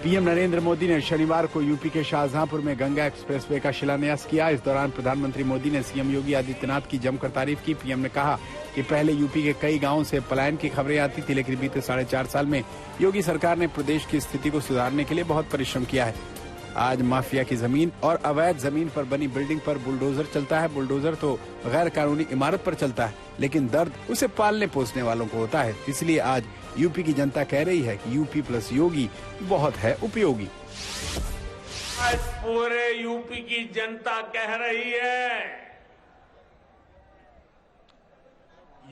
PM Narendra Modi ने शनिवार को यूपी के शाहजहांपुर में गंगा एक्सप्रेसवे का शिलान्यास किया। इस दौरान प्रधानमंत्री मोदी ने सीएम योगी आदित्यनाथ की जमकर तारीफ की। पीएम ने कहा कि पहले यूपी के कई गांवों से पलायन की खबरें आती थी, लेकिन बीते 4.5 साल में योगी सरकार ने प्रदेश की स्थिति को सुधारने के लिए बहुत परिश्रम किया है। आज माफिया की जमीन और अवैध जमीन पर बनी बिल्डिंग पर बुलडोजर चलता है। बुलडोजर तो गैर कानूनी इमारत पर चलता है, लेकिन दर्द उसे पालने पोसने वालों को होता है। इसलिए आज यूपी की जनता कह रही है कि यूपी प्लस योगी बहुत है उपयोगी। आज पूरे यूपी की जनता कह रही है,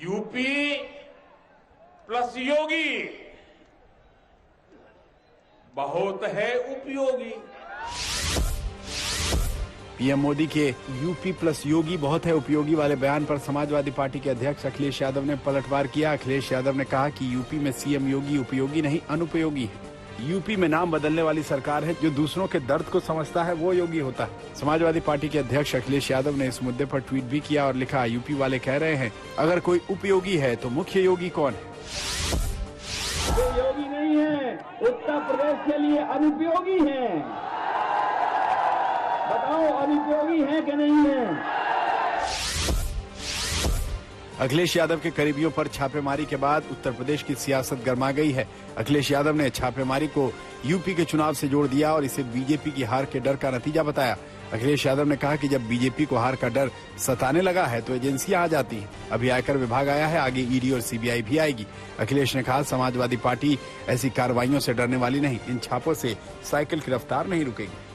यूपी प्लस योगी बहुत है उपयोगी। पीएम मोदी के यूपी प्लस योगी बहुत है उपयोगी वाले बयान पर समाजवादी पार्टी के अध्यक्ष अखिलेश यादव ने पलटवार किया। अखिलेश यादव ने कहा कि यूपी में सीएम योगी उपयोगी नहीं अनुपयोगी है। यूपी में नाम बदलने वाली सरकार है। जो दूसरों के दर्द को समझता है वो योगी होता है। समाजवादी पार्टी के अध्यक्ष अखिलेश यादव ने इस मुद्दे पर ट्वीट भी किया और लिखा, यूपी वाले कह रहे हैं अगर कोई उपयोगी है तो मुख्य योगी कौन है? जो योगी नहीं है उत्तर प्रदेश के लिए अनुपयोगी है। बताओ अनुपयोगी है कि नहीं है? अखिलेश यादव के करीबियों पर छापेमारी के बाद उत्तर प्रदेश की सियासत गर्मा गई है। अखिलेश यादव ने छापेमारी को यूपी के चुनाव से जोड़ दिया और इसे बीजेपी की हार के डर का नतीजा बताया। अखिलेश यादव ने कहा कि जब बीजेपी को हार का डर सताने लगा है तो एजेंसियां आ जाती हैं। अभी आयकर विभाग आया है, आगे ईडी और सीबीआई भी आएगी। अखिलेश ने कहा समाजवादी पार्टी ऐसी कार्रवाइयों से डरने वाली नहीं। इन छापों से साइकिल की रफ्तार नहीं रुकेगी।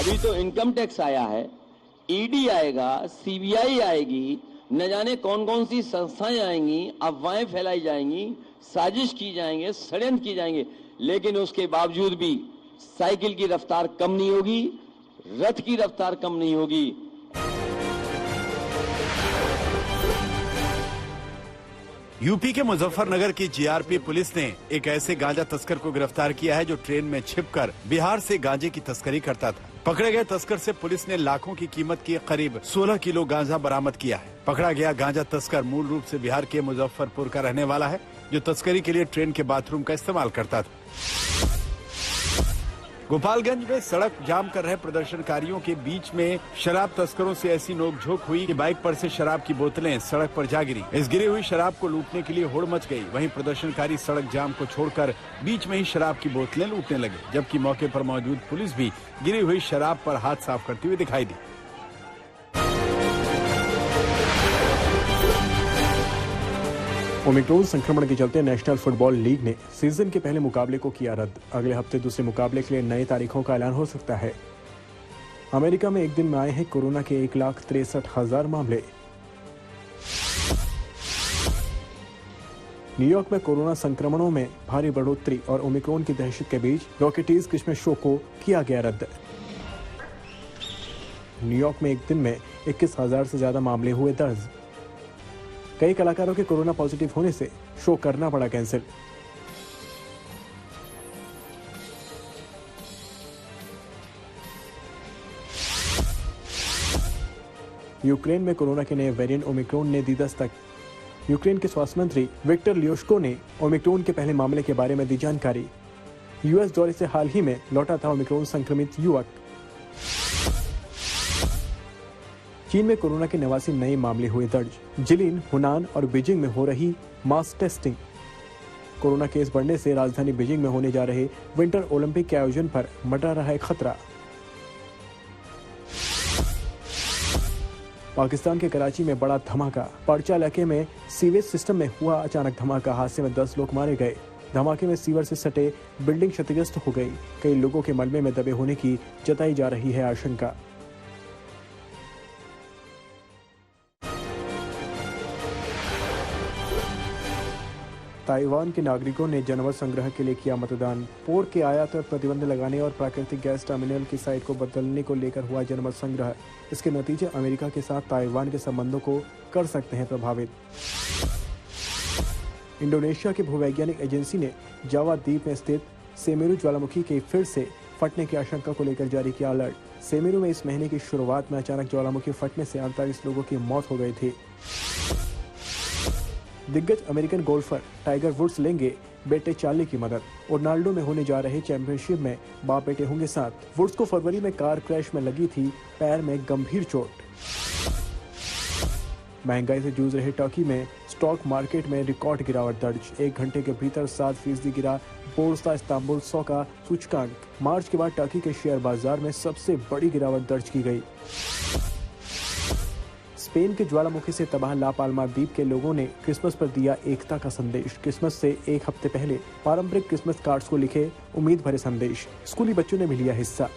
अभी तो इनकम टैक्स आया है, ईडी आएगा, सीबीआई आएगी, न जाने कौन कौन सी संस्थाएं आएंगी, अफवाहें फैलाई जाएंगी, साजिश की जाएंगे, षड्यंत्र की जाएंगे, लेकिन उसके बावजूद भी साइकिल की रफ्तार कम नहीं होगी, रथ की रफ्तार कम नहीं होगी। यूपी के मुजफ्फरनगर की जीआरपी पुलिस ने एक ऐसे गांजा तस्कर को गिरफ्तार किया है जो ट्रेन में छिपकर बिहार से गांजे की तस्करी करता था। पकड़े गए तस्कर से पुलिस ने लाखों की कीमत की करीब 16 किलो गांजा बरामद किया है। पकड़ा गया गांजा तस्कर मूल रूप से बिहार के मुजफ्फरपुर का रहने वाला है, जो तस्करी के लिए ट्रेन के बाथरूम का इस्तेमाल करता था। गोपालगंज में सड़क जाम कर रहे प्रदर्शनकारियों के बीच में शराब तस्करों से ऐसी नोकझोंक हुई कि बाइक पर से शराब की बोतलें सड़क पर जा गिरी। इस गिरी हुई शराब को लूटने के लिए होड़ मच गई। वहीं प्रदर्शनकारी सड़क जाम को छोड़कर बीच में ही शराब की बोतलें लूटने लगे, जबकि मौके पर मौजूद पुलिस भी गिरी हुई शराब पर हाथ साफ करती हुई दिखाई दी। ओमिक्रॉन संक्रमण के चलते नेशनल फुटबॉल लीग ने सीजन के पहले मुकाबले को किया रद्द। अगले हफ्ते दूसरे मुकाबले के लिए नई तारीखों का ऐलान हो सकता है। अमेरिका में एक दिन में आए हैं कोरोना के 1,63,000 मामले। न्यूयॉर्क में कोरोना संक्रमणों में भारी बढ़ोतरी और ओमिक्रॉन की दहशत के बीच रॉकेटीज क्रिसमस शो को किया गया रद्द। न्यूयॉर्क में एक दिन में 21,000 से ज्यादा मामले हुए दर्ज। कई कलाकारों के कोरोना पॉजिटिव होने से शो करना पड़ा कैंसिल। यूक्रेन में कोरोना के नए वेरिएंट ओमिक्रॉन ने दी दस्तक। यूक्रेन के स्वास्थ्य मंत्री विक्टर लियोशको ने ओमिक्रॉन के पहले मामले के बारे में दी जानकारी। यूएस दौरे से हाल ही में लौटा था ओमिक्रॉन संक्रमित युवक। चीन में कोरोना के 89 नए मामले हुए दर्ज। जिलिन, हुनान और बीजिंग में हो रही मास टेस्टिंग। कोरोना केस बढ़ने से राजधानी बीजिंग में होने जा रहे विंटर ओलंपिक के आयोजन पर मंडरा रहा है खतरा। पाकिस्तान के कराची में बड़ा धमाका। पर्चा इलाके में सीवेज सिस्टम में हुआ अचानक धमाका। हादसे में 10 लोग मारे गए। धमाके में सीवर से सटे बिल्डिंग क्षतिग्रस्त हो गई। कई लोगों के मलबे में दबे होने की जताई जा रही है आशंका। ताइवान के नागरिकों ने जानवर संग्रह के लिए किया मतदान। पोर्क के आयात पर प्रतिबंध लगाने और प्राकृतिक गैस टर्मिनल की साइट को बदलने को लेकर हुआ जानवर संग्रह। इसके नतीजे अमेरिका के साथ ताइवान के संबंधों को कर सकते हैं प्रभावित। इंडोनेशिया की भूवैज्ञानिक एजेंसी ने जावा द्वीप में स्थित सेमेरू ज्वालामुखी के फिर से फटने की आशंका को लेकर जारी किया अलर्ट। सेमेरू में इस महीने की शुरुआत में अचानक ज्वालामुखी फटने से 48 लोगों की मौत हो गई थी। दिग्गज अमेरिकन गोल्फर टाइगर वुड्स लेंगे बेटे चार्ली की मदद। रोनाल्डो में होने जा रहे चैंपियनशिप में बाप बेटे होंगे साथ। वुड्स को फरवरी में कार क्रैश में लगी थी पैर में गंभीर चोट। महंगाई से जूझ रहे टर्की में स्टॉक मार्केट में रिकॉर्ड गिरावट दर्ज। 1 घंटे के भीतर 7% गिरा बोर्सा इस्तांबुल 100 का सूचकांक। मार्च के बाद टर्की के शेयर बाजार में सबसे बड़ी गिरावट दर्ज की गई। स्पेन के ज्वालामुखी से तबाह ला पाल्मा द्वीप के लोगों ने क्रिसमस पर दिया एकता का संदेश। क्रिसमस से 1 हफ्ते पहले पारंपरिक क्रिसमस कार्ड्स को लिखे उम्मीद भरे संदेश। स्कूली बच्चों ने भी लिया हिस्सा।